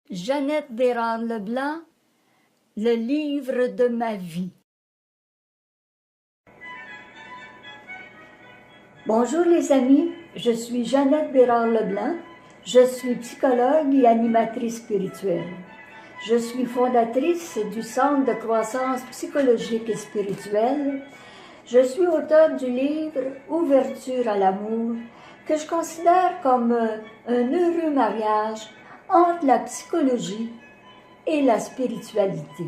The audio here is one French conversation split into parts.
Jeannette Bérard-Leblanc, le livre de ma vie. Bonjour les amis, je suis Jeannette Bérard-Leblanc, je suis psychologue et animatrice spirituelle. Je suis fondatrice du Centre de croissance psychologique et spirituelle. Je suis auteure du livre Ouverture à l'amour, que je considère comme un heureux mariage entre la psychologie et la spiritualité.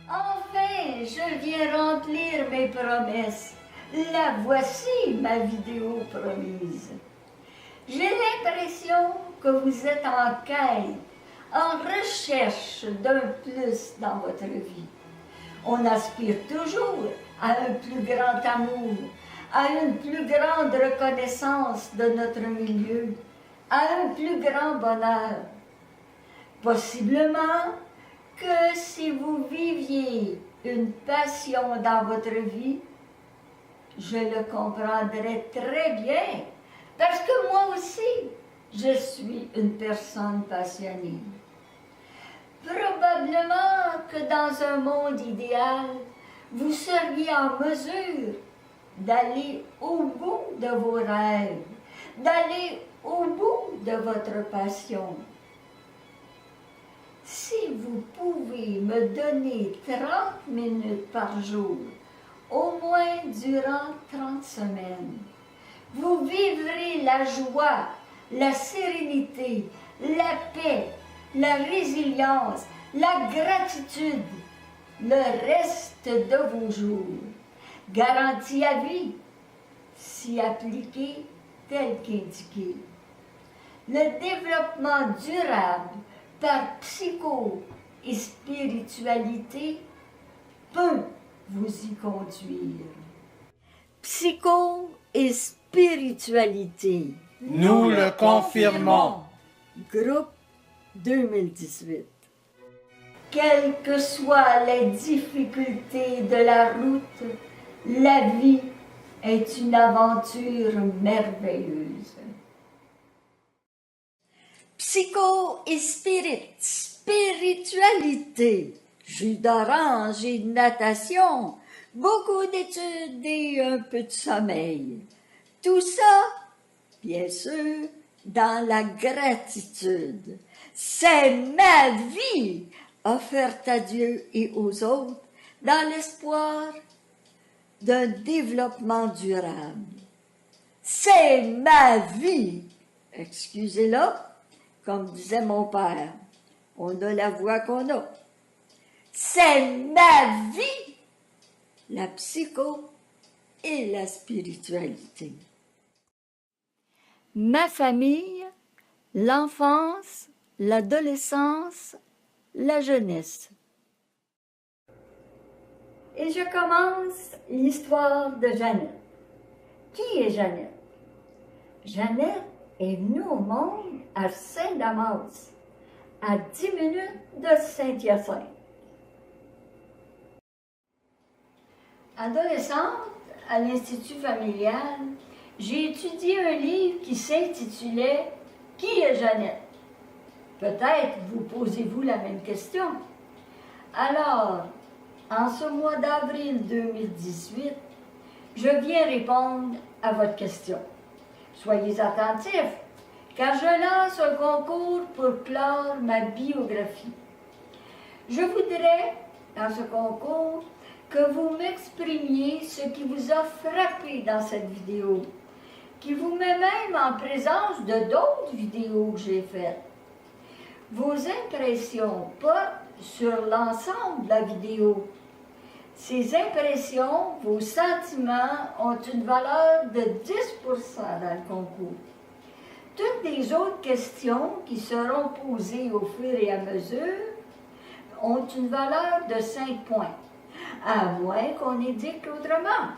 Enfin, je viens remplir mes promesses. La voici, ma vidéo promise. J'ai l'impression que vous êtes en quête, en recherche d'un plus dans votre vie. On aspire toujours à un plus grand amour, à une plus grande reconnaissance de notre milieu, à un plus grand bonheur. Possiblement que si vous viviez une passion dans votre vie, je le comprendrais très bien, parce que moi aussi, je suis une personne passionnée. Probablement que dans un monde idéal, vous seriez en mesure d'aller au bout de vos rêves, d'aller au bout de votre passion. Si vous pouvez me donner 30 minutes par jour, au moins durant 30 semaines, vous vivrez la joie, la sérénité, la paix, la résilience, la gratitude, le reste de vos jours. Garantie à vie, si appliquée tel qu'indiqué. Le développement durable par psycho et spiritualité peut vous y conduire. Psycho et spiritualité. Nous le confirmons. Groupe 2018. Quelles que soient les difficultés de la route, la vie est une aventure merveilleuse. Psycho et spiritualité, jus d'orange et de natation, beaucoup d'études et un peu de sommeil. Tout ça, bien sûr, dans la gratitude. C'est ma vie offerte à Dieu et aux autres dans l'espoir d'un développement durable. C'est ma vie, excusez-le, comme disait mon père, on a la voix qu'on a. C'est ma vie, la psycho et la spiritualité. Ma famille, l'enfance, l'adolescence, la jeunesse. Et je commence l'histoire de Jeannette. Qui est Jeannette? Jeannette est venue au monde à Saint-Damas, à 10 minutes de Saint-Hyacinthe. Adolescente, à l'Institut familial, j'ai étudié un livre qui s'intitulait « Qui est Jeannette ?» Peut-être vous posez-vous la même question. Alors, en ce mois d'avril 2018, je viens répondre à votre question. Soyez attentifs, car je lance un concours pour clore ma biographie. Je voudrais, dans ce concours, que vous m'exprimiez ce qui vous a frappé dans cette vidéo, qui vous met même en présence de d'autres vidéos que j'ai faites. Vos impressions portent sur l'ensemble de la vidéo. Ces impressions, vos sentiments ont une valeur de 10% dans le concours. Toutes les autres questions qui seront posées au fur et à mesure ont une valeur de 5 points, à moins qu'on indique autrement.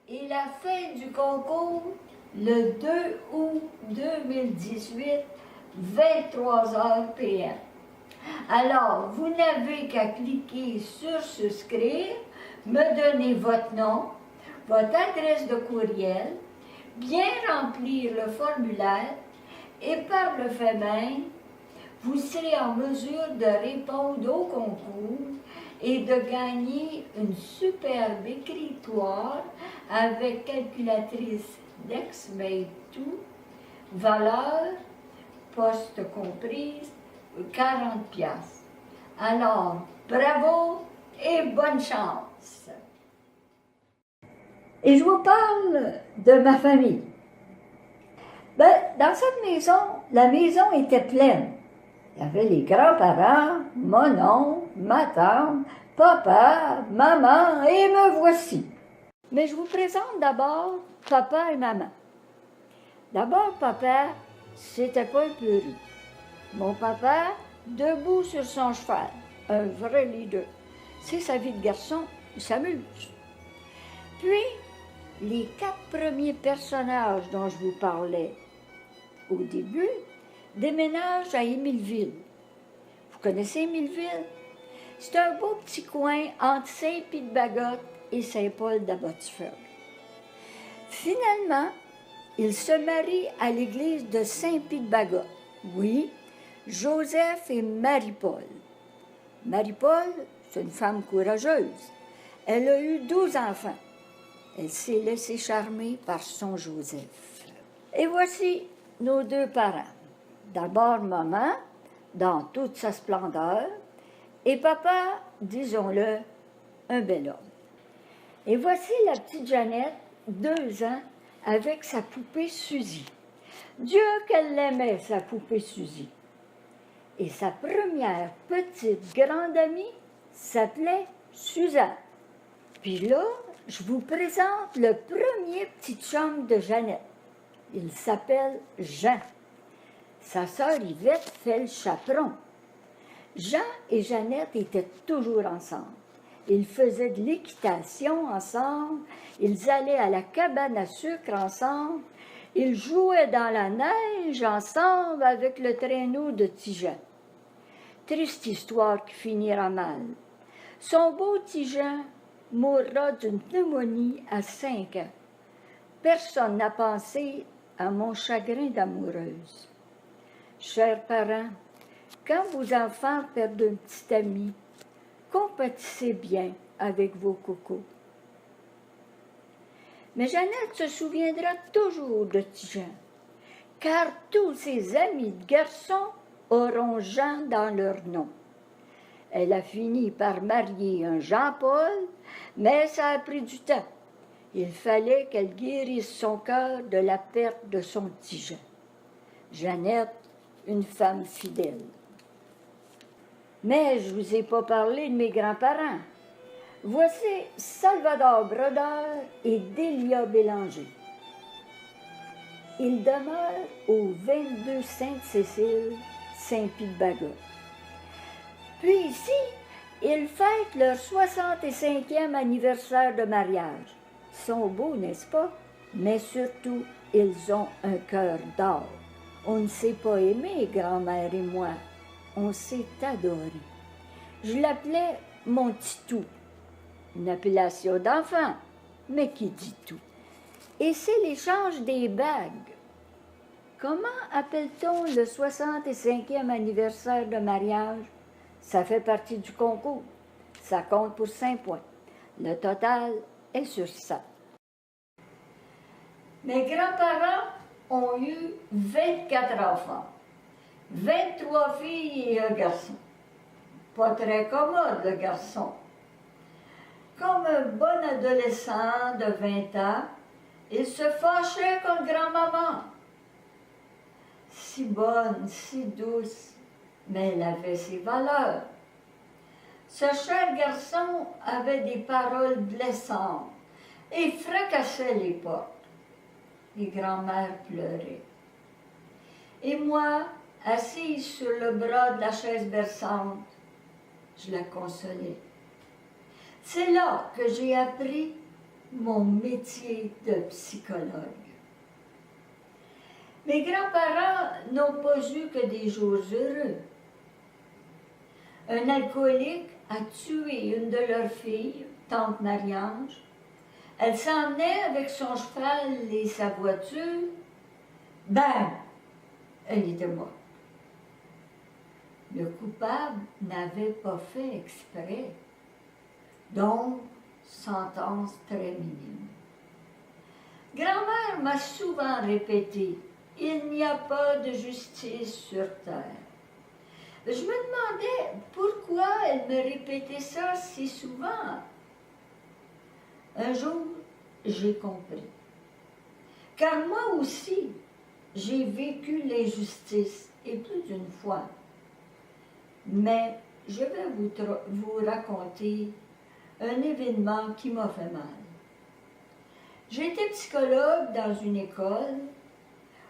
Et la fin du concours, le 2 août 2018, 23h PM. Alors, vous n'avez qu'à cliquer sur « Souscrire », me donner votre nom, votre adresse de courriel, bien remplir le formulaire et par le fait même, vous serez en mesure de répondre au concours et de gagner une superbe écritoire avec calculatrice DexMate 2, valeur, poste comprise, 40 piastres. Alors, bravo et bonne chance! Et je vous parle de ma famille. Dans cette maison, la maison était pleine. Il y avait les grands-parents, mon oncle, ma tante, papa, maman, et me voici. Mais je vous présente d'abord papa et maman. D'abord, papa, c'était pas un peureux. Mon papa, debout sur son cheval, un vrai leader. C'est sa vie de garçon, il s'amuse. Puis, les 4 premiers personnages dont je vous parlais au début déménagent à Émileville. Vous connaissez Émileville? C'est un beau petit coin entre Saint-Pie-de-Bagotte et Saint-Paul-d'Abbotsford. Finalement, ils se marient à l'église de Saint-Pie-de-Bagotte. Oui, Joseph et Marie-Paul. Marie-Paul, c'est une femme courageuse. Elle a eu 12 enfants. Elle s'est laissée charmer par son Joseph. Et voici nos 2 parents. D'abord maman, dans toute sa splendeur, et papa, disons-le, un bel homme. Et voici la petite Jeannette, 2 ans, avec sa poupée Suzy. Dieu qu'elle l'aimait, sa poupée Suzy. Et sa première petite grande amie s'appelait Suzanne. Puis là, je vous présente le premier petit chum de Jeannette. Il s'appelle Jean. Sa sœur Yvette fait le chaperon. Jean et Jeannette étaient toujours ensemble. Ils faisaient de l'équitation ensemble, ils allaient à la cabane à sucre ensemble, ils jouaient dans la neige ensemble avec le traîneau de Tijan. Triste histoire qui finira mal. Son beau Tijan mourra d'une pneumonie à 5 ans. Personne n'a pensé à mon chagrin d'amoureuse. Chers parents, quand vos enfants perdent un petit ami, compatissez bien avec vos cocos. Mais Jeannette se souviendra toujours de Tijan, car tous ses amis de garçons auront Jean dans leur nom. Elle a fini par marier un Jean-Paul, mais ça a pris du temps. Il fallait qu'elle guérisse son cœur de la perte de son Tijan. Jeannette, une femme fidèle. Mais je ne vous ai pas parlé de mes grands-parents. Voici Salvador Brodeur et Délia Bélanger. Ils demeurent au 22 Sainte-Cécile, Saint-Pie-de-Bagotte. Puis ici, ils fêtent leur 65e anniversaire de mariage. Ils sont beaux, n'est-ce pas? Mais surtout, ils ont un cœur d'or. On ne s'est pas aimé, grand-mère et moi. On s'est adoré. Je l'appelais mon titou. Une appellation d'enfant, mais qui dit tout. Et c'est l'échange des bagues. Comment appelle-t-on le 65e anniversaire de mariage? Ça fait partie du concours. Ça compte pour 5 points. Le total est sur 100. Mes grands-parents ont eu 24 enfants. 23 filles et un garçon. Pas très commode, le garçon. Comme un bon adolescent de 20 ans, il se fâchait contre grand-maman. Si bonne, si douce, mais elle avait ses valeurs. Ce cher garçon avait des paroles blessantes et fracassait les portes. Les grands-mères pleuraient. Et moi, assise sur le bras de la chaise berçante, je la consolais. C'est là que j'ai appris mon métier de psychologue. Mes grands-parents n'ont pas eu que des jours heureux. Un alcoolique a tué une de leurs filles, tante Marie-Ange. Elle s'emmenait avec son cheval et sa voiture. Bam! Elle était morte. Le coupable n'avait pas fait exprès. Donc, sentence très minime. Grand-mère m'a souvent répété, il n'y a pas de justice sur terre. Je me demandais pourquoi elle me répétait ça si souvent. Un jour, j'ai compris. Car moi aussi, j'ai vécu l'injustice, et plus d'une fois. Mais je vais vous raconter un événement qui m'a fait mal. J'étais psychologue dans une école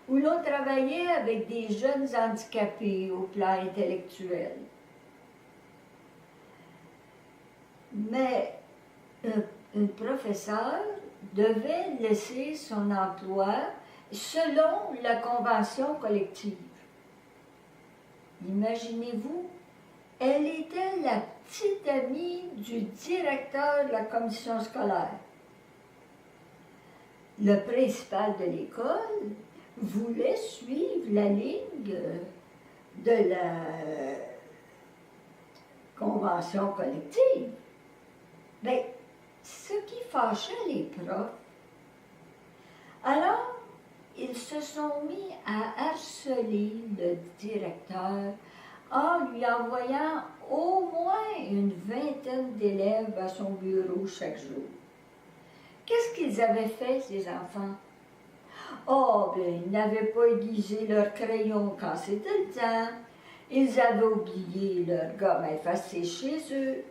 où l'on travaillait avec des jeunes handicapés au plan intellectuel. Mais un professeur devait laisser son emploi selon la convention collective. Imaginez-vous, elle était la petite amie du directeur de la commission scolaire. Le principal de l'école voulait suivre la ligne de la convention collective. Mais ce qui fâchait les profs, alors ils se sont mis à harceler le directeur en lui envoyant au moins une vingtaine d'élèves à son bureau chaque jour. Qu'est-ce qu'ils avaient fait, ces enfants? Oh, bien, ils n'avaient pas aiguisé leur crayon quand c'était le temps. Ils avaient oublié leur gomme effacée chez eux.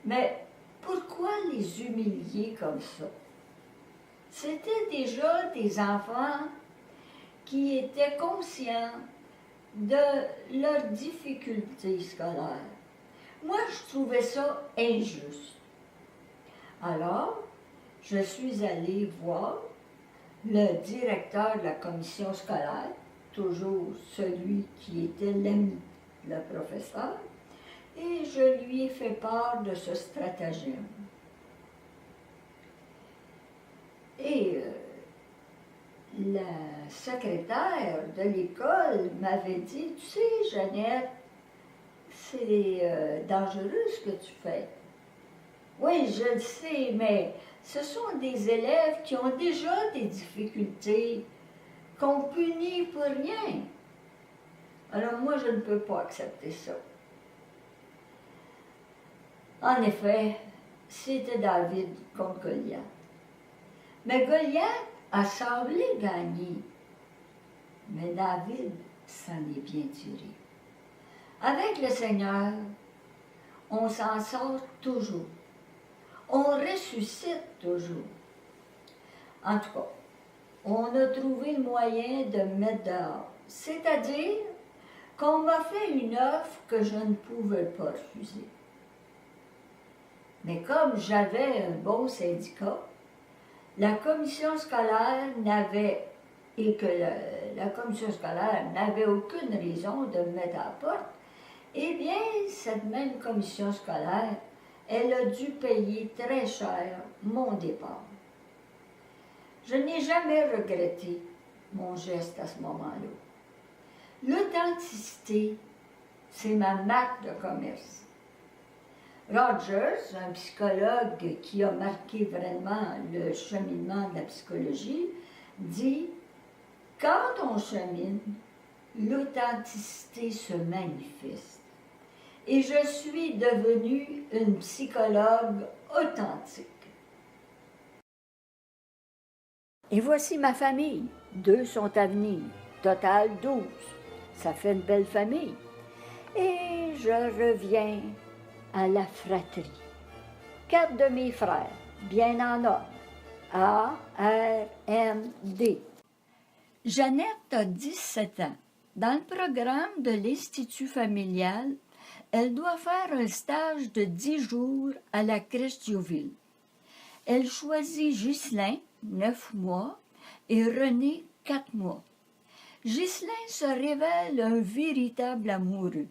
Mais pourquoi les humilier comme ça? C'était déjà des enfants qui étaient conscients de leurs difficultés scolaires. Moi, je trouvais ça injuste. Alors, je suis allée voir le directeur de la commission scolaire, toujours celui qui était l'ami, le professeur, et je lui ai fait part de ce stratagème. Et la secrétaire de l'école m'avait dit, tu sais, Jeannette, c'est dangereux ce que tu fais. Oui, je le sais, mais ce sont des élèves qui ont déjà des difficultés, qu'on punit pour rien. Alors moi, je ne peux pas accepter ça. En effet, c'était David contre Goliath. Mais Goliath a semblé gagner. Mais David s'en est bien tiré. Avec le Seigneur, on s'en sort toujours. On ressuscite toujours. En tout cas, on a trouvé le moyen de me mettre dehors. C'est-à-dire qu'on m'a fait une offre que je ne pouvais pas refuser. Mais comme j'avais un bon syndicat, la commission scolaire n'avait aucune raison de me mettre à la porte, eh bien, cette même commission scolaire, elle a dû payer très cher mon départ. Je n'ai jamais regretté mon geste à ce moment-là. L'authenticité, c'est ma marque de commerce. Rogers, un psychologue qui a marqué vraiment le cheminement de la psychologie, dit « Quand on chemine, l'authenticité se manifeste. » Et je suis devenue une psychologue authentique. Et voici ma famille. 2 sont à venir. Total 12. Ça fait une belle famille. Et je reviens à la fratrie. 4 de mes frères, bien en ordre. A, R, M, D. Jeannette a 17 ans. Dans le programme de l'Institut familial, elle doit faire un stage de 10 jours à la crèche Diouville. Elle choisit Ghislain, 9 mois, et René, 4 mois. Ghislain se révèle un véritable amoureux,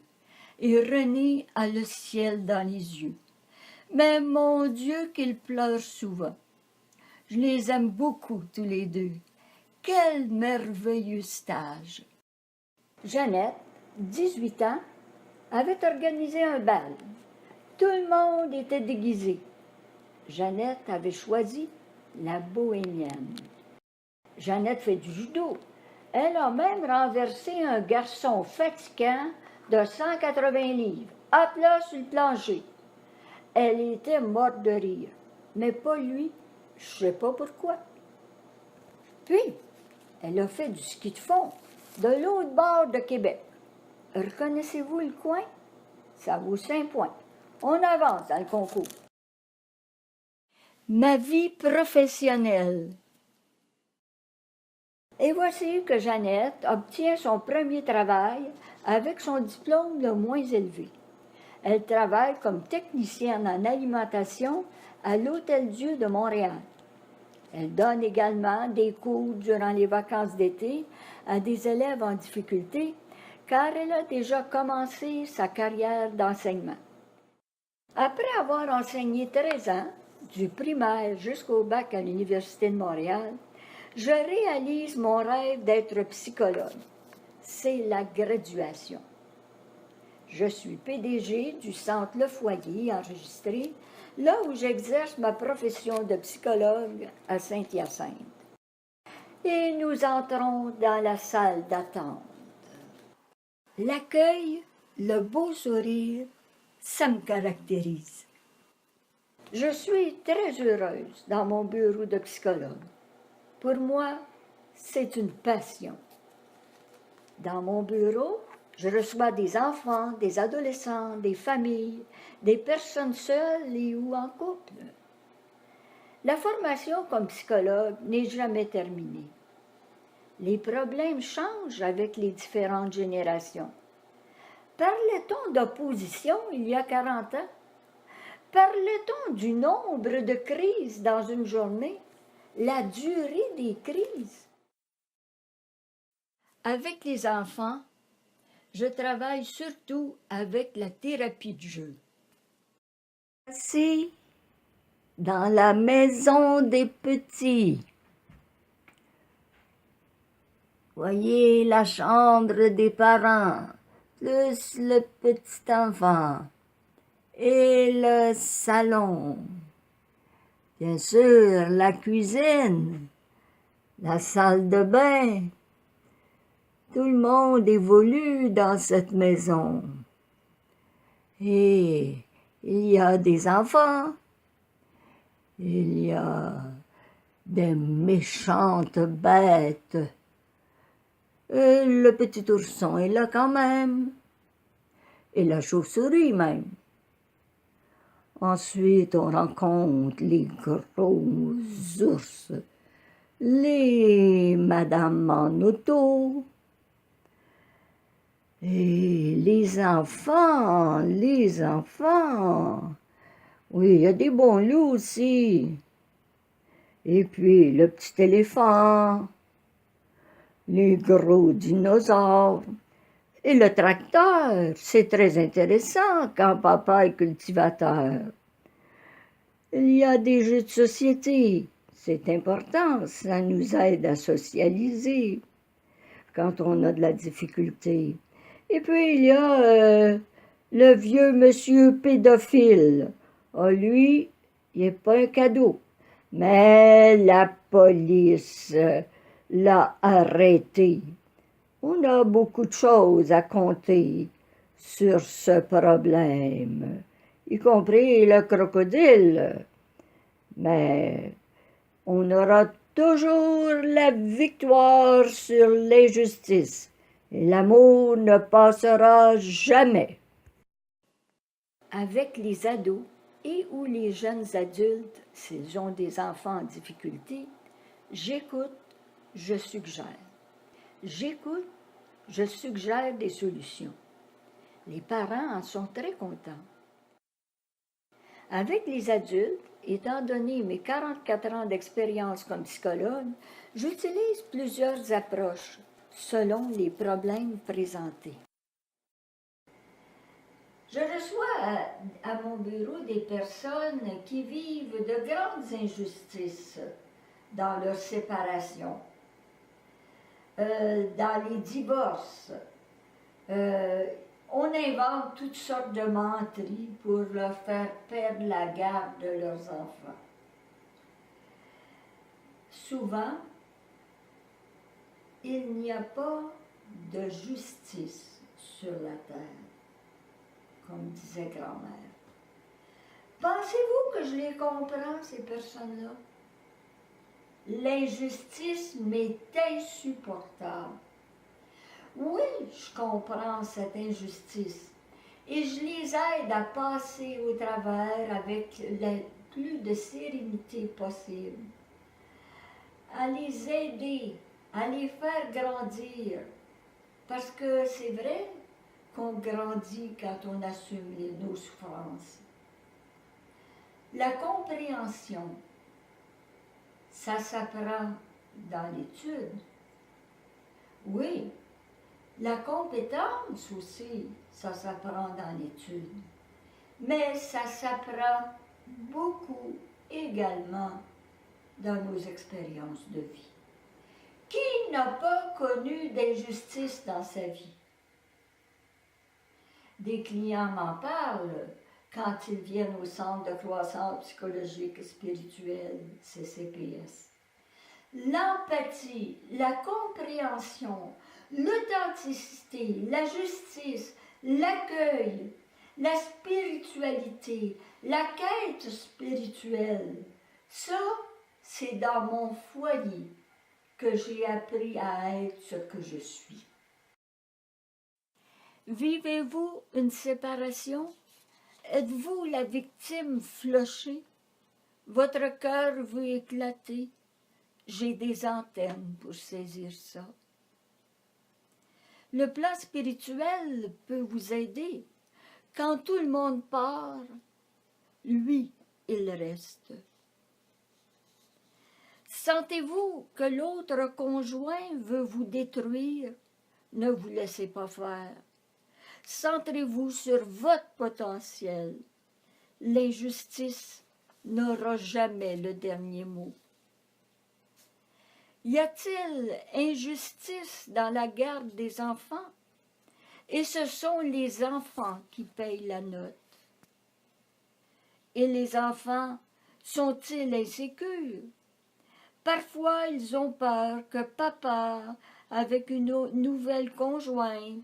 et René a le ciel dans les yeux. Mais mon Dieu qu'il pleure souvent. Je les aime beaucoup tous les deux. Quel merveilleux stage! Jeannette 18 ans, avait organisé un bal. Tout le monde était déguisé. Jeannette avait choisi la bohémienne. Jeannette fait du judo. Elle a même renversé un garçon fatigant de 180 livres, à plat sur le plancher. Elle était morte de rire, mais pas lui, je ne sais pas pourquoi. Puis, elle a fait du ski de fond de l'autre bord de Québec. Reconnaissez-vous le coin? Ça vaut 5 points. On avance dans le concours. Ma vie professionnelle. Et voici que Jeannette obtient son premier travail avec son diplôme le moins élevé. Elle travaille comme technicienne en alimentation à l'Hôtel-Dieu de Montréal. Elle donne également des cours durant les vacances d'été à des élèves en difficulté, car elle a déjà commencé sa carrière d'enseignement. Après avoir enseigné 13 ans, du primaire jusqu'au bac à l'Université de Montréal, je réalise mon rêve d'être psychologue. C'est la graduation. Je suis PDG du Centre Le Foyer enregistré, là où j'exerce ma profession de psychologue à Saint-Hyacinthe. Et nous entrons dans la salle d'attente. L'accueil, le beau sourire, ça me caractérise. Je suis très heureuse dans mon bureau de psychologue. Pour moi, c'est une passion. Dans mon bureau, je reçois des enfants, des adolescents, des familles, des personnes seules et ou en couple. La formation comme psychologue n'est jamais terminée. Les problèmes changent avec les différentes générations. Parlait-on d'opposition il y a 40 ans? Parlait-on du nombre de crises dans une journée? La durée des crises? Avec les enfants, je travaille surtout avec la thérapie de jeu. Assis dans la maison des petits. Voyez la chambre des parents, plus le petit enfant et le salon. Bien sûr, la cuisine, la salle de bain. Tout le monde évolue dans cette maison. Et il y a des enfants, il y a des méchantes bêtes. Et le petit ourson est là quand même, et la chauve-souris même. Ensuite, on rencontre les gros ours, les madames en auto, et les enfants. Oui, il y a des bons loups aussi. Et puis le petit éléphant, les gros dinosaures. Et le tracteur, c'est très intéressant quand papa est cultivateur. Il y a des jeux de société, c'est important, ça nous aide à socialiser quand on a de la difficulté. Et puis il y a le vieux monsieur pédophile. Ah, lui, il n'est pas un cadeau. Mais la police l'a arrêté. On a beaucoup de choses à compter sur ce problème, y compris le crocodile. Mais on aura toujours la victoire sur l'injustice. Et l'amour ne passera jamais. Avec les ados et ou les jeunes adultes, s'ils ont des enfants en difficulté, j'écoute, je suggère. J'écoute, je suggère des solutions. Les parents en sont très contents. Avec les adultes, étant donné mes 44 ans d'expérience comme psychologue, j'utilise plusieurs approches selon les problèmes présentés. Je reçois à mon bureau des personnes qui vivent de grandes injustices dans leur séparation, dans les divorces, On invente toutes sortes de menteries pour leur faire perdre la garde de leurs enfants. Souvent, il n'y a pas de justice sur la terre, comme disait grand-mère. Pensez-vous que je les comprends, ces personnes-là? L'injustice m'est insupportable. Oui, je comprends cette injustice et je les aide à passer au travers avec le plus de sérénité possible, à les aider, à les faire grandir, parce que c'est vrai qu'on grandit quand on assume nos souffrances. La compréhension, ça s'apprend dans l'étude. Oui, la compétence aussi, ça s'apprend dans l'étude. Mais ça s'apprend beaucoup également dans nos expériences de vie. Qui n'a pas connu d'injustice dans sa vie? Des clients m'en parlent quand ils viennent au Centre de croissance psychologique et spirituelle, CCPS. L'empathie, la compréhension, l'authenticité, la justice, l'accueil, la spiritualité, la quête spirituelle, ça, c'est dans mon foyer que j'ai appris à être ce que je suis. Vivez-vous une séparation? Êtes-vous la victime flochée? Votre cœur veut éclater? J'ai des antennes pour saisir ça. Le plan spirituel peut vous aider. Quand tout le monde part, lui, il reste. Sentez-vous que l'autre conjoint veut vous détruire? Ne vous laissez pas faire. Centrez-vous sur votre potentiel. L'injustice n'aura jamais le dernier mot. Y a-t-il injustice dans la garde des enfants? Et ce sont les enfants qui payent la note. Et les enfants sont-ils insécures? Parfois, ils ont peur que papa, avec une nouvelle conjointe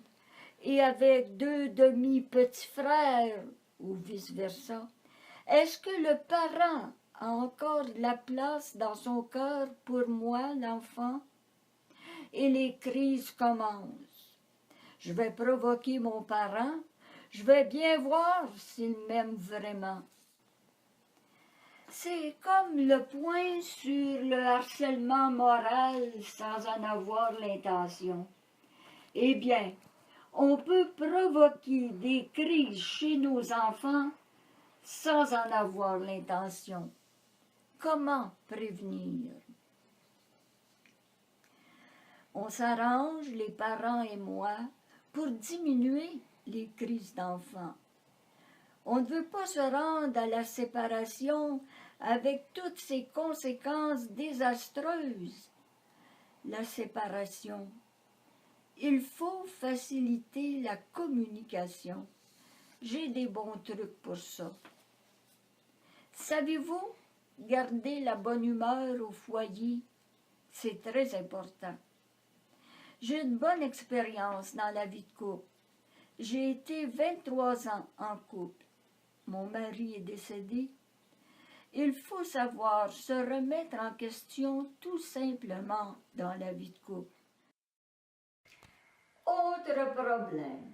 et avec 2 demi-petits frères, ou vice-versa, est-ce que le parent a encore de la place dans son cœur pour moi, l'enfant? Et les crises commencent. Je vais provoquer mon parent, je vais bien voir s'il m'aime vraiment. C'est comme le point sur le harcèlement moral sans en avoir l'intention. Eh bien, on peut provoquer des crises chez nos enfants sans en avoir l'intention. Comment prévenir? On s'arrange, les parents et moi, pour diminuer les crises d'enfants. On ne veut pas se rendre à la séparation avec toutes ses conséquences désastreuses. La séparation. Il faut faciliter la communication. J'ai des bons trucs pour ça. Savez-vous, garder la bonne humeur au foyer, c'est très important. J'ai une bonne expérience dans la vie de couple. J'ai été 23 ans en couple. Mon mari est décédé. Il faut savoir se remettre en question tout simplement dans la vie de couple. Autre problème.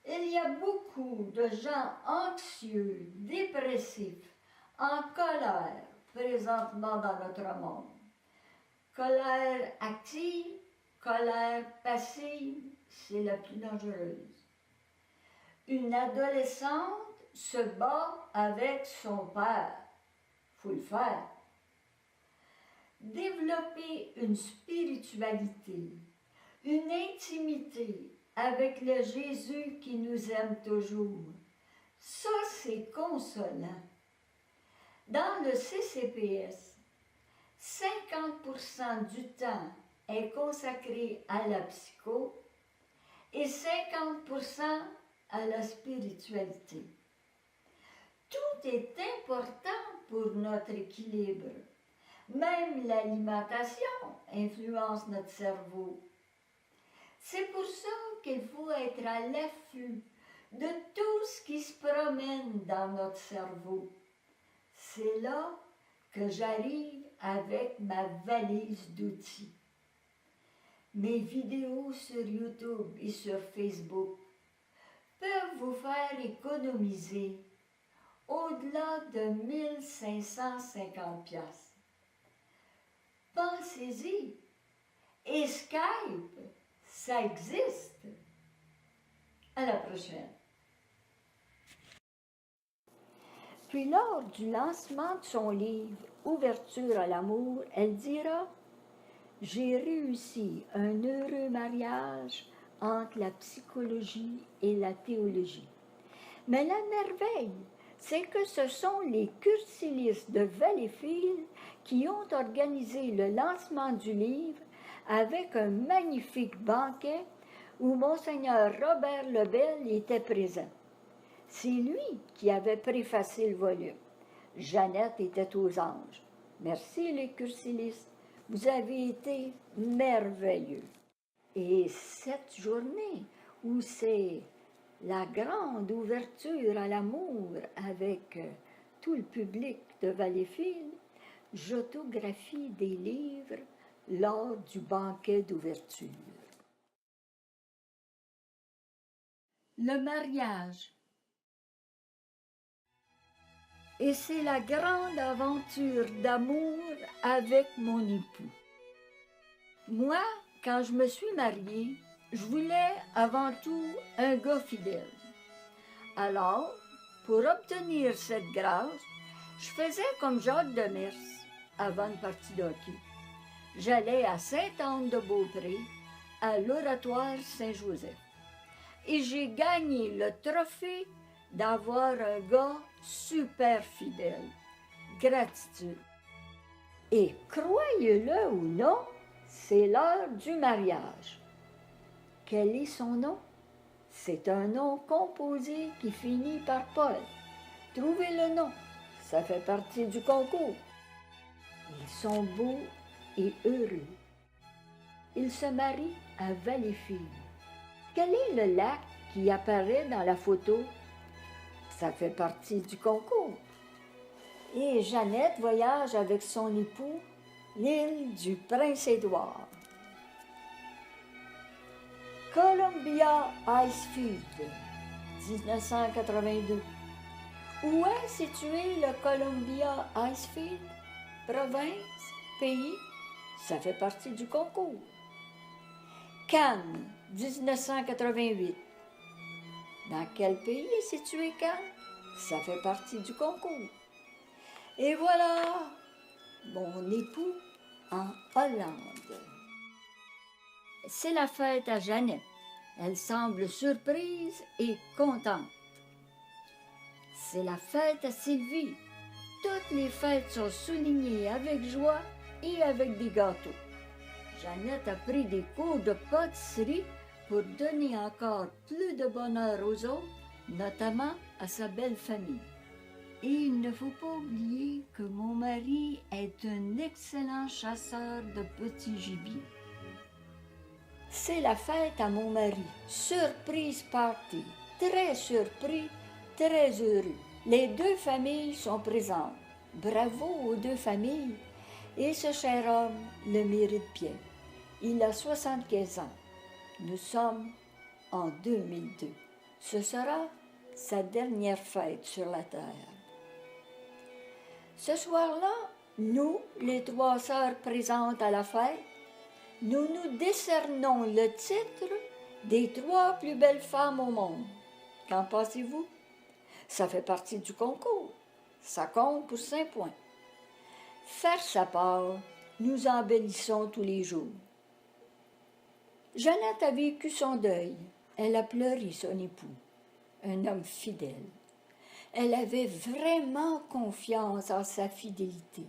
Il y a beaucoup de gens anxieux, dépressifs, en colère présentement dans notre monde. Colère active, colère passive, c'est la plus dangereuse. Une adolescente se bat avec son père. Il faut le faire. Développer une spiritualité, une intimité avec le Jésus qui nous aime toujours. Ça, c'est consolant. Dans le CCPS, 50% du temps est consacré à la psycho et 50% à la spiritualité. Tout est important pour notre équilibre. Même l'alimentation influence notre cerveau. C'est pour ça qu'il faut être à l'affût de tout ce qui se promène dans notre cerveau. C'est là que j'arrive avec ma valise d'outils. Mes vidéos sur YouTube et sur Facebook peuvent vous faire économiser au-delà de 1550 $. Pensez-y. Et Skype, ça existe. À la prochaine. Puis lors du lancement de son livre « Ouverture à l'amour », elle dira « J'ai réussi un heureux mariage entre la psychologie et la théologie. Mais la merveille, c'est que ce sont les cursilistes de Valleyfield qui ont organisé le lancement du livre avec un magnifique banquet où Monseigneur Robert Lebel était présent. C'est lui qui avait préfacé le volume. Jeannette était aux anges. Merci les cursilistes, vous avez été merveilleux. Et cette journée où c'est la grande ouverture à l'amour avec tout le public de Valleyfield, j'autographie des livres lors du banquet d'ouverture. Le mariage. Et c'est la grande aventure d'amour avec mon époux. Moi, quand je me suis mariée, je voulais avant tout un gars fidèle. Alors, pour obtenir cette grâce, je faisais comme Jacques Demers avant une partie de hockey. J'allais à Sainte-Anne-de-Beaupré, à l'Oratoire Saint-Joseph. Et j'ai gagné le trophée d'avoir un gars super fidèle. Gratitude. Et croyez-le ou non, c'est l'heure du mariage. Quel est son nom? C'est un nom composé qui finit par Paul. Trouvez le nom, ça fait partie du concours. Ils sont beaux et heureux. Ils se marient à Valleyfield. Quel est le lac qui apparaît dans la photo? Ça fait partie du concours. Et Jeannette voyage avec son époux l'île du Prince-Édouard. Columbia Icefield, 1982. Où est situé le Columbia Icefield? Province, pays, ça fait partie du concours. Cannes, 1988. Dans quel pays est situé Cannes? Ça fait partie du concours. Et voilà mon époux en Hollande. C'est la fête à Jeannette. Elle semble surprise et contente. C'est la fête à Sylvie. Toutes les fêtes sont soulignées avec joie et avec des gâteaux. Jeannette a pris des cours de pâtisserie pour donner encore plus de bonheur aux autres, notamment à sa belle famille. Et il ne faut pas oublier que mon mari est un excellent chasseur de petits gibiers. C'est la fête à mon mari. Surprise party. Très surpris, très heureux. Les deux familles sont présentes. Bravo aux deux familles. Et ce cher homme le mérite bien. Il a 75 ans. Nous sommes en 2002. Ce sera sa dernière fête sur la terre. Ce soir-là, nous, les trois sœurs présentes à la fête, nous nous décernons le titre des 3 plus belles femmes au monde. Qu'en pensez-vous? Ça fait partie du concours. Ça compte pour 5 points. Faire sa part, nous embellissons tous les jours. Jeannette a vécu son deuil. Elle a pleuré son époux, un homme fidèle. Elle avait vraiment confiance en sa fidélité.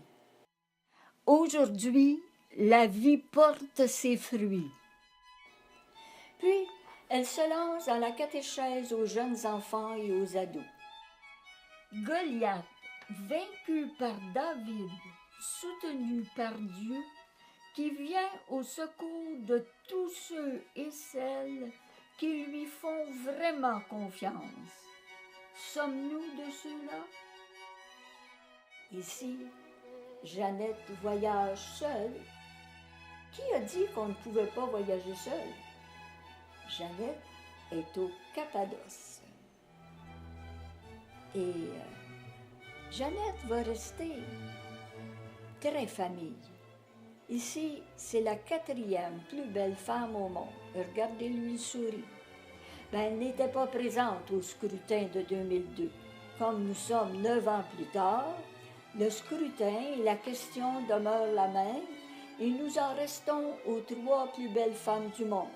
Aujourd'hui, la vie porte ses fruits. Puis, Elle se lance dans la catéchèse aux jeunes enfants et aux ados. Goliath, vaincu par David, soutenu par Dieu, qui vient au secours de tous ceux et celles qui lui font vraiment confiance. Sommes-nous de ceux-là? Ici, Jeannette voyage seule. Qui a dit qu'on ne pouvait pas voyager seule? Jeannette est au Cappadoce. Et Jeannette va rester très famille. Ici, c'est la 4e plus belle femme au monde. Regardez-lui le sourire. Elle n'était pas présente au scrutin de 2002. Comme nous sommes 9 ans plus tard, le scrutin et la question demeurent la même et nous en restons aux 3 plus belles femmes du monde,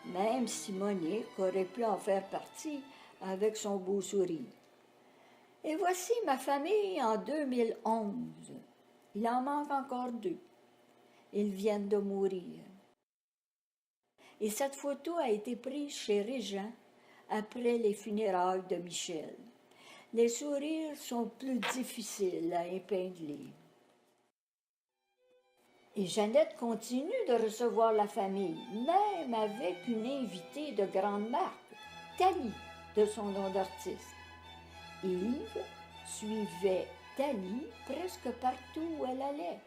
même si Monique aurait pu en faire partie avec son beau sourire. Et voici ma famille en 2011. Il en manque encore 2. Ils viennent de mourir. Et cette photo a été prise chez Régent après les funérailles de Michel. Les sourires sont plus difficiles à épingler. Et Jeannette continue de recevoir la famille, même avec une invitée de grande marque, Thalie, de son nom d'artiste. Yves suivait Thalie presque partout où elle allait.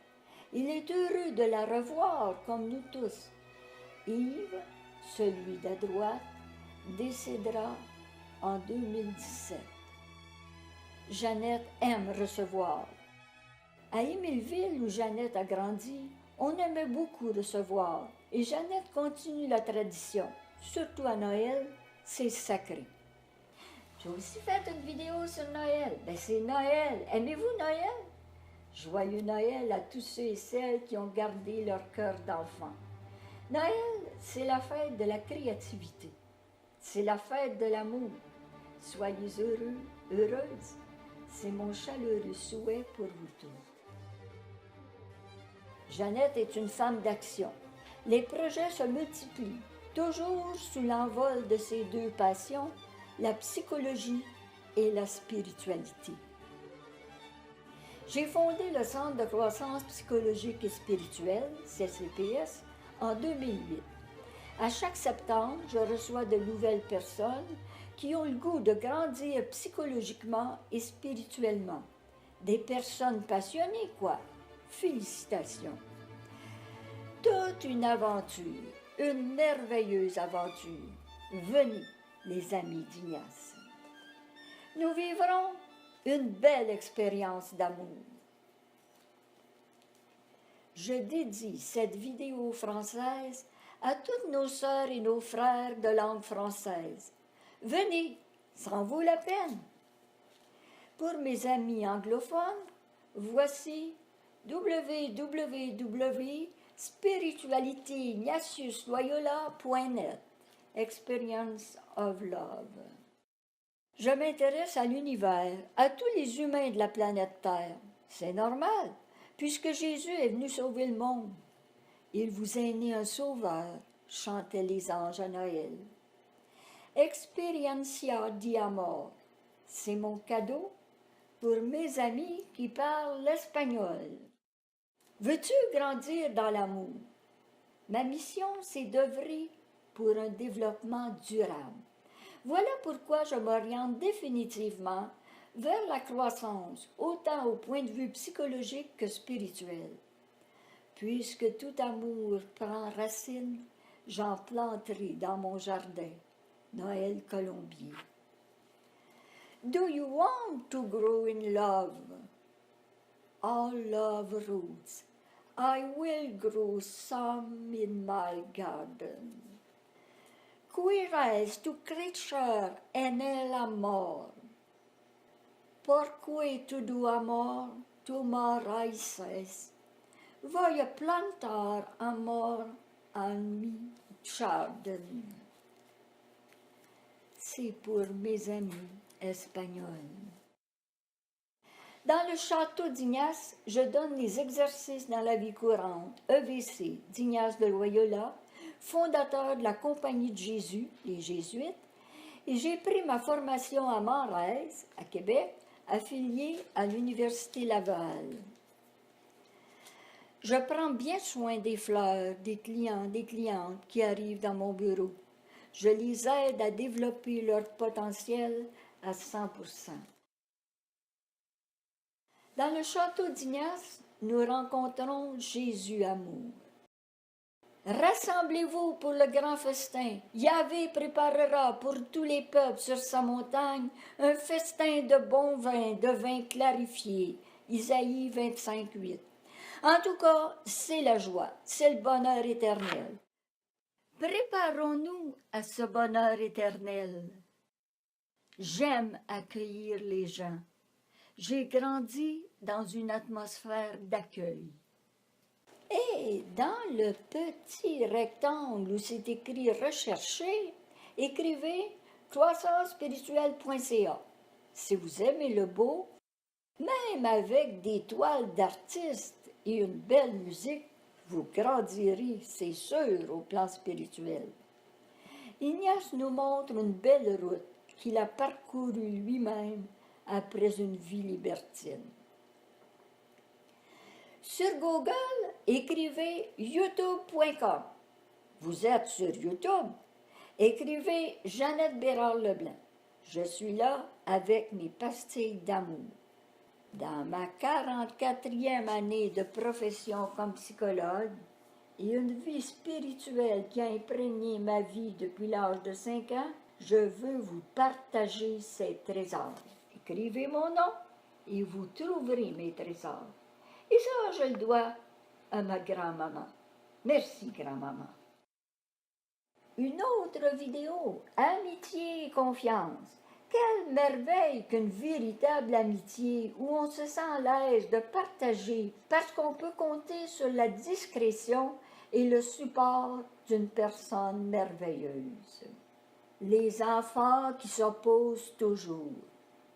Il est heureux de la revoir comme nous tous. Yves, celui d'à droite, décédera en 2017. Jeannette aime recevoir. À Émileville, où Jeannette a grandi, on aimait beaucoup recevoir et Jeannette continue la tradition. Surtout à Noël, c'est sacré. J'ai aussi fait une vidéo sur Noël. C'est Noël. Aimez-vous Noël? Joyeux Noël à tous ceux et celles qui ont gardé leur cœur d'enfant. Noël, c'est la fête de la créativité. C'est la fête de l'amour. Soyez heureux, heureuses. C'est mon chaleureux souhait pour vous tous. Jeannette est une femme d'action. Les projets se multiplient, toujours sous l'envol de ces 2 passions, la psychologie et la spiritualité. J'ai fondé le Centre de croissance psychologique et spirituelle, CCPS, en 2008. À chaque septembre, je reçois de nouvelles personnes qui ont le goût de grandir psychologiquement et spirituellement. Des personnes passionnées, quoi. Félicitations. Toute une aventure, une merveilleuse aventure. Venez, les amis d'Ignace. Nous vivrons une belle expérience d'amour. Je dédie cette vidéo française à toutes nos sœurs et nos frères de langue française. Venez, ça en vaut la peine. Pour mes amis anglophones, voici www.spiritualityignatiusloyola.net Experience of Love. Je m'intéresse à l'univers, à tous les humains de la planète Terre. C'est normal, puisque Jésus est venu sauver le monde. Il vous est né un sauveur, chantaient les anges à Noël. Experiencia di amor, c'est mon cadeau pour mes amis qui parlent l'espagnol. Veux-tu grandir dans l'amour? Ma mission, c'est d'œuvrer pour un développement durable. Voilà pourquoi je m'oriente définitivement vers la croissance, autant au point de vue psychologique que spirituel. Puisque tout amour prend racine, j'en planterai dans mon jardin. Noël Colombier. Do you want to grow in love? All love roots. I will grow some in my garden. Qui reste tu creature en el amor? Porque tu amor, tu me raíces. Voy a plantar amor en mi jardin. C'est pour mes amis espagnols. Dans le château d'Ignace, je donne les exercices dans la vie courante, EVC, d'Ignace de Loyola, fondateur de la Compagnie de Jésus, les Jésuites, et j'ai pris ma formation à Morez, à Québec, affiliée à l'Université Laval. Je prends bien soin des fleurs, des clients, des clientes qui arrivent dans mon bureau. Je les aide à développer leur potentiel à 100%. Dans le château d'Ignace, nous rencontrons Jésus amour. Rassemblez-vous pour le grand festin. Yahvé préparera pour tous les peuples sur sa montagne un festin de bon vin, de vin clarifié. Isaïe 25, 8. En tout cas, c'est la joie, c'est le bonheur éternel. Préparons-nous à ce bonheur éternel. J'aime accueillir les gens. J'ai grandi dans une atmosphère d'accueil. Et dans le petit rectangle où c'est écrit « Rechercher », écrivez « croissancespirituelle.ca ». Si vous aimez le beau, même avec des toiles d'artistes et une belle musique, vous grandirez, c'est sûr, au plan spirituel. Ignace nous montre une belle route qu'il a parcourue lui-même après une vie libertine. Sur Google, écrivez youtube.com. Vous êtes sur YouTube. Écrivez Jeannette Bérard-Leblanc. Je suis là avec mes pastilles d'amour. Dans ma 44e année de profession comme psychologue et une vie spirituelle qui a imprégné ma vie depuis l'âge de 5 ans, je veux vous partager ces trésors. Écrivez mon nom et vous trouverez mes trésors. Et ça, je le dois à ma grand-maman. Merci, grand-maman. Une autre vidéo, Amitié et confiance. Quelle merveille qu'une véritable amitié où on se sent à l'aise de partager parce qu'on peut compter sur la discrétion et le support d'une personne merveilleuse. Les enfants qui s'opposent toujours.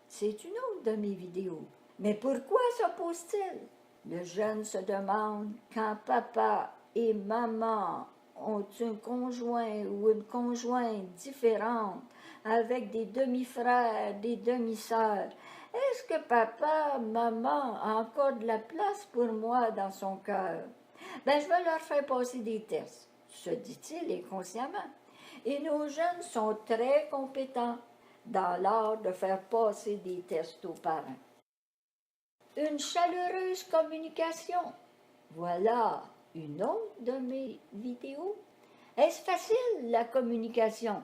C'est une autre de mes vidéos. Mais pourquoi s'opposent-ils? Le jeune se demande quand papa et maman ont un conjoint ou une conjointe différente avec des demi-frères, des demi-sœurs. Est-ce que papa, maman a encore de la place pour moi dans son cœur? Je vais leur faire passer des tests, se dit-il inconsciemment. Et nos jeunes sont très compétents dans l'art de faire passer des tests aux parents. Une chaleureuse communication. Voilà une autre de mes vidéos. Est-ce facile, la communication?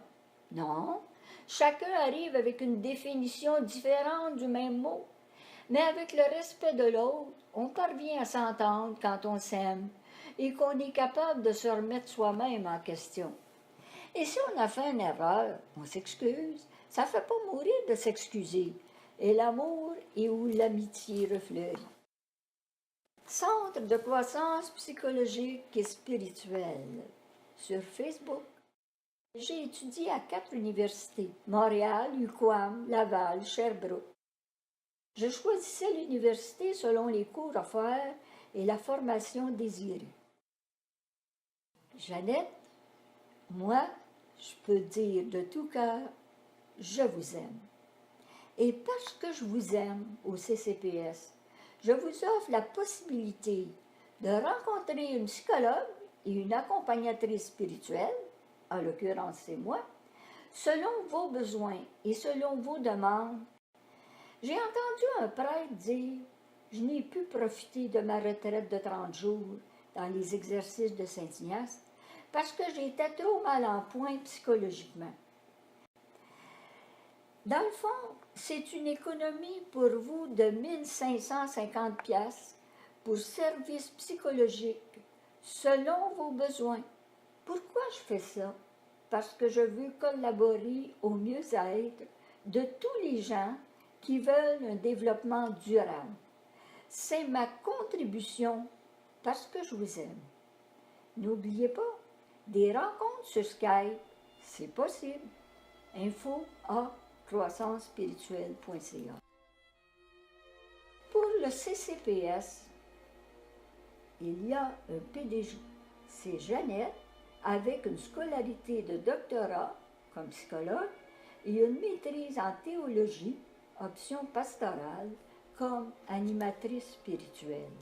Non. Chacun arrive avec une définition différente du même mot. Mais avec le respect de l'autre, on parvient à s'entendre quand on s'aime et qu'on est capable de se remettre soi-même en question. Et si on a fait une erreur, on s'excuse. Ça ne fait pas mourir de s'excuser. Et l'amour est où l'amitié refleurit. Centre de croissance psychologique et spirituelle. Sur Facebook. J'ai étudié à 4 universités, Montréal, UQAM, Laval, Sherbrooke. Je choisissais l'université selon les cours à faire et la formation désirée. Jeannette, moi, je peux dire de tout cœur, je vous aime. Et parce que je vous aime au CCPS, je vous offre la possibilité de rencontrer une psychologue et une accompagnatrice spirituelle, en l'occurrence c'est moi, selon vos besoins et selon vos demandes. J'ai entendu un prêtre dire « Je n'ai pu profiter de ma retraite de 30 jours dans les exercices de Saint-Ignace parce que j'étais trop mal en point psychologiquement. » Dans le fond, c'est une économie pour vous de 1 550 $ pour services psychologiques selon vos besoins. Pourquoi je fais ça? Parce que je veux collaborer au mieux-être de tous les gens qui veulent un développement durable. C'est ma contribution parce que je vous aime. N'oubliez pas, des rencontres sur Skype, c'est possible. Info à croissancespirituelle.ca. Pour le CCPS, il y a un PDG. C'est Jeannette avec une scolarité de doctorat comme psychologue et une maîtrise en théologie, option pastorale, comme animatrice spirituelle.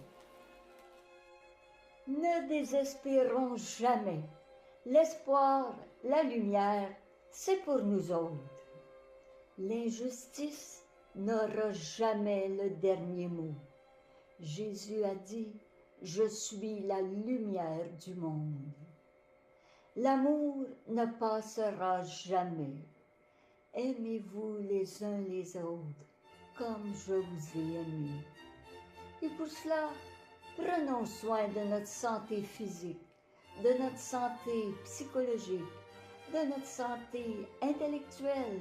Ne désespérons jamais. L'espoir, la lumière, c'est pour nous autres. L'injustice n'aura jamais le dernier mot. Jésus a dit, « Je suis la lumière du monde ». L'amour ne passera jamais. Aimez-vous les uns les autres comme je vous ai aimé. Et pour cela, prenons soin de notre santé physique, de notre santé psychologique, de notre santé intellectuelle,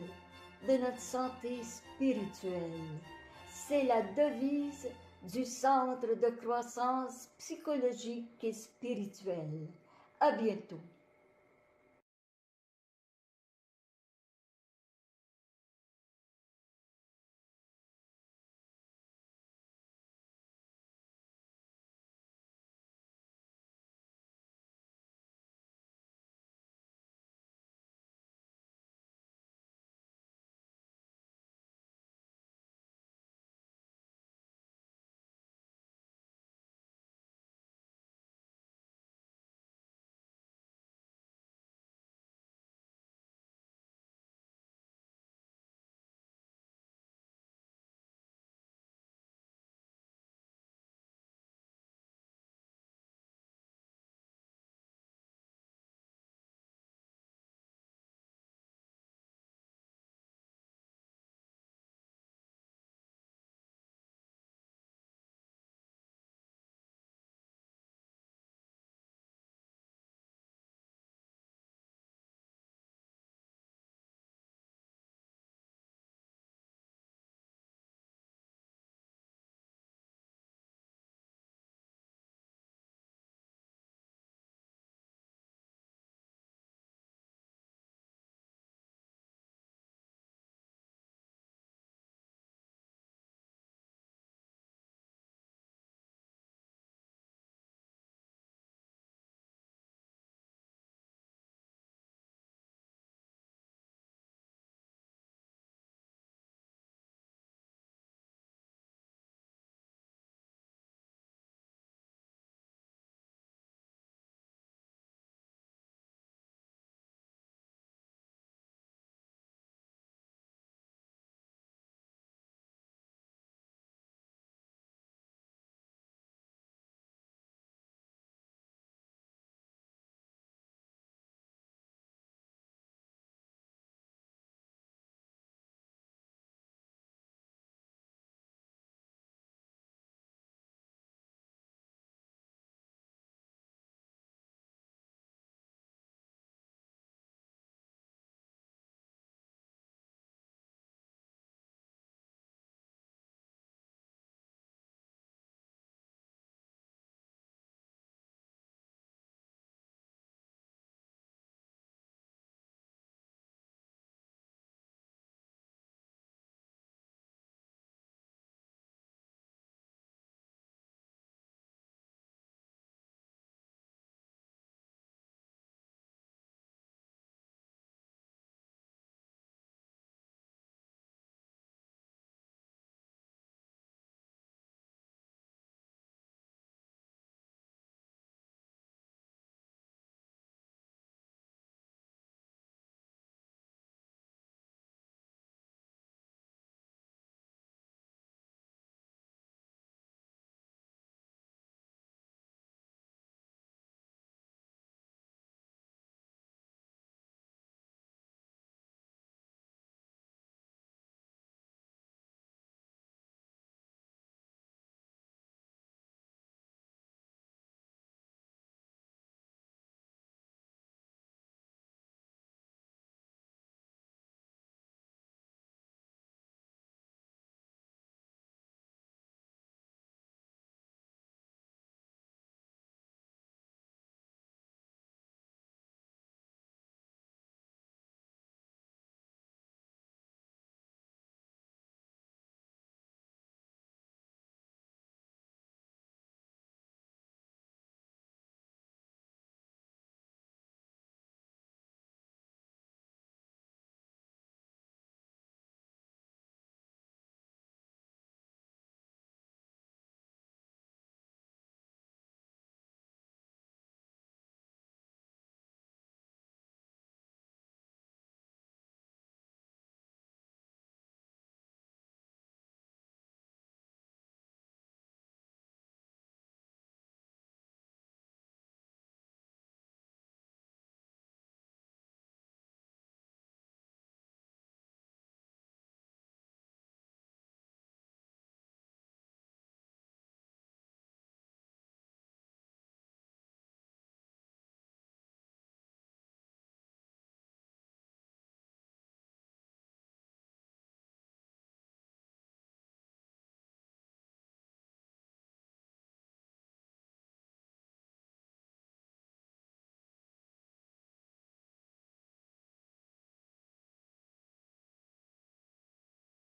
de notre santé spirituelle. C'est la devise du Centre de croissance psychologique et spirituelle. À bientôt.